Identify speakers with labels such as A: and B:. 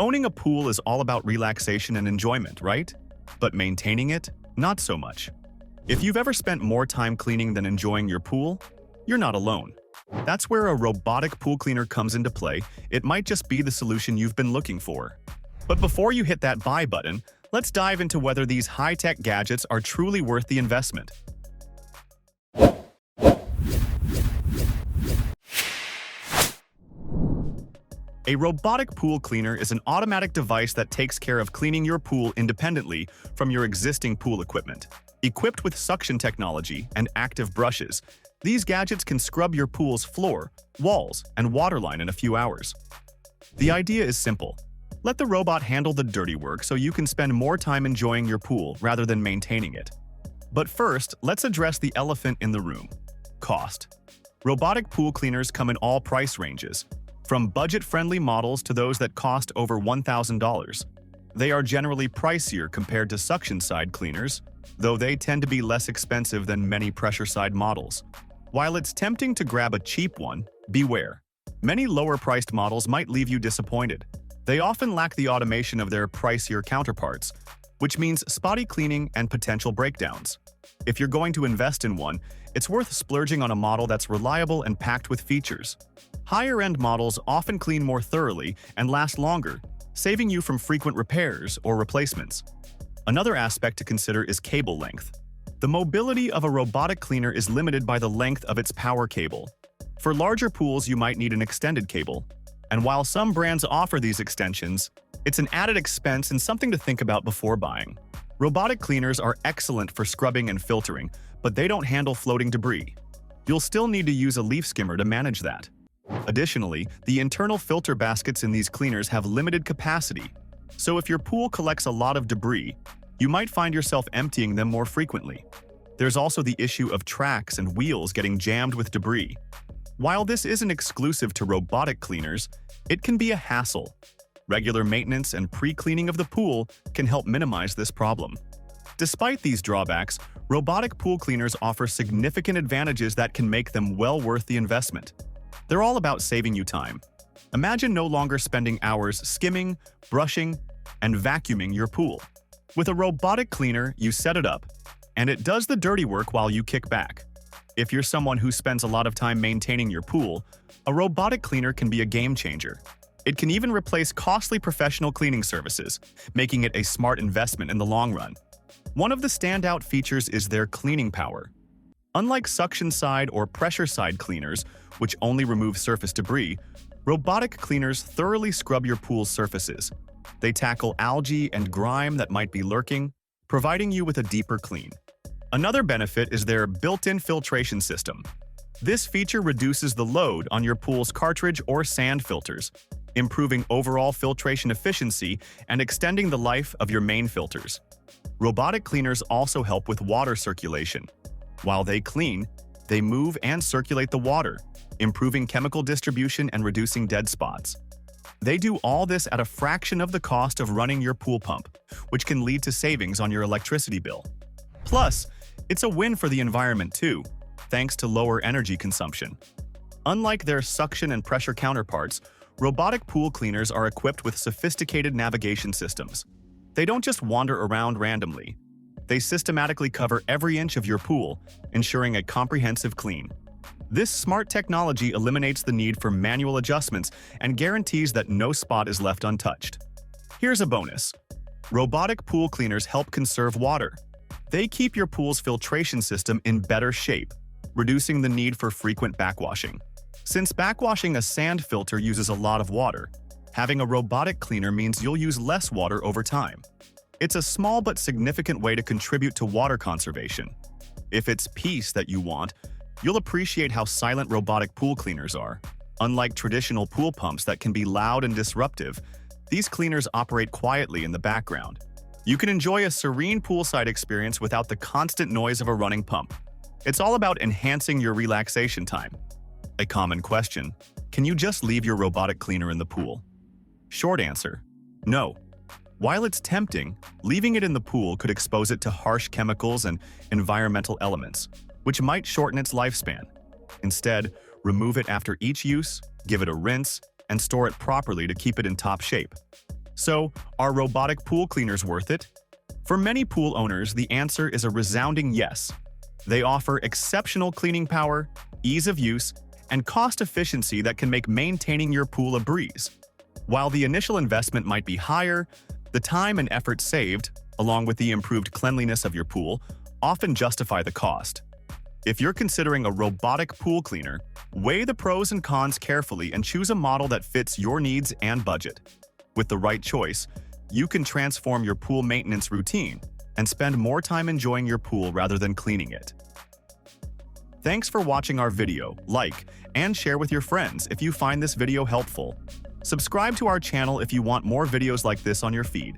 A: Owning a pool is all about relaxation and enjoyment, right? But maintaining it, not so much. If you've ever spent more time cleaning than enjoying your pool, you're not alone. That's where a robotic pool cleaner comes into play. It might just be the solution you've been looking for. But before you hit that buy button, let's dive into whether these high-tech gadgets are truly worth the investment. A robotic pool cleaner is an automatic device that takes care of cleaning your pool independently from your existing pool equipment. Equipped with suction technology and active brushes, these gadgets can scrub your pool's floor, walls, and waterline in a few hours. The idea is simple. Let the robot handle the dirty work so you can spend more time enjoying your pool rather than maintaining it. But first, let's address the elephant in the room: cost. Robotic pool cleaners come in all price ranges, from budget-friendly models to those that cost over $1,000. They are generally pricier compared to suction-side cleaners, though they tend to be less expensive than many pressure-side models. While it's tempting to grab a cheap one, beware. Many lower-priced models might leave you disappointed. They often lack the automation of their pricier counterparts, which means spotty cleaning and potential breakdowns. If you're going to invest in one, it's worth splurging on a model that's reliable and packed with features. Higher-end models often clean more thoroughly and last longer, saving you from frequent repairs or replacements. Another aspect to consider is cable length. The mobility of a robotic cleaner is limited by the length of its power cable. For larger pools, you might need an extended cable. And while some brands offer these extensions, it's an added expense and something to think about before buying. Robotic cleaners are excellent for scrubbing and filtering, but they don't handle floating debris. You'll still need to use a leaf skimmer to manage that. Additionally, the internal filter baskets in these cleaners have limited capacity, so if your pool collects a lot of debris, you might find yourself emptying them more frequently. There's also the issue of tracks and wheels getting jammed with debris. While this isn't exclusive to robotic cleaners, it can be a hassle. Regular maintenance and pre-cleaning of the pool can help minimize this problem. Despite these drawbacks, robotic pool cleaners offer significant advantages that can make them well worth the investment. They're all about saving you time. Imagine no longer spending hours skimming, brushing, and vacuuming your pool. With a robotic cleaner, you set it up, and it does the dirty work while you kick back. If you're someone who spends a lot of time maintaining your pool, a robotic cleaner can be a game changer. It can even replace costly professional cleaning services, making it a smart investment in the long run. One of the standout features is their cleaning power. Unlike suction-side or pressure-side cleaners, which only remove surface debris, robotic cleaners thoroughly scrub your pool's surfaces. They tackle algae and grime that might be lurking, providing you with a deeper clean. Another benefit is their built-in filtration system. This feature reduces the load on your pool's cartridge or sand filters, improving overall filtration efficiency and extending the life of your main filters. Robotic cleaners also help with water circulation. While they clean, they move and circulate the water, improving chemical distribution and reducing dead spots. They do all this at a fraction of the cost of running your pool pump, which can lead to savings on your electricity bill. Plus, it's a win for the environment too, thanks to lower energy consumption. Unlike their suction and pressure counterparts, robotic pool cleaners are equipped with sophisticated navigation systems. They don't just wander around randomly. They systematically cover every inch of your pool, ensuring a comprehensive clean. This smart technology eliminates the need for manual adjustments and guarantees that no spot is left untouched. Here's a bonus. Robotic pool cleaners help conserve water. They keep your pool's filtration system in better shape, reducing the need for frequent backwashing. Since backwashing a sand filter uses a lot of water, having a robotic cleaner means you'll use less water over time. It's a small but significant way to contribute to water conservation. If it's peace that you want, you'll appreciate how silent robotic pool cleaners are. Unlike traditional pool pumps that can be loud and disruptive, these cleaners operate quietly in the background. You can enjoy a serene poolside experience without the constant noise of a running pump. It's all about enhancing your relaxation time. A common question: can you just leave your robotic cleaner in the pool? Short answer: no. While it's tempting, leaving it in the pool could expose it to harsh chemicals and environmental elements, which might shorten its lifespan. Instead, remove it after each use, give it a rinse, and store it properly to keep it in top shape. So, are robotic pool cleaners worth it? For many pool owners, the answer is a resounding yes. They offer exceptional cleaning power, ease of use, and cost efficiency that can make maintaining your pool a breeze. While the initial investment might be higher, the time and effort saved, along with the improved cleanliness of your pool, often justify the cost. If you're considering a robotic pool cleaner, weigh the pros and cons carefully and choose a model that fits your needs and budget. With the right choice, you can transform your pool maintenance routine and spend more time enjoying your pool rather than cleaning it. Thanks for watching our video. Like and share with your friends if you find this video helpful. Subscribe to our channel if you want more videos like this on your feed.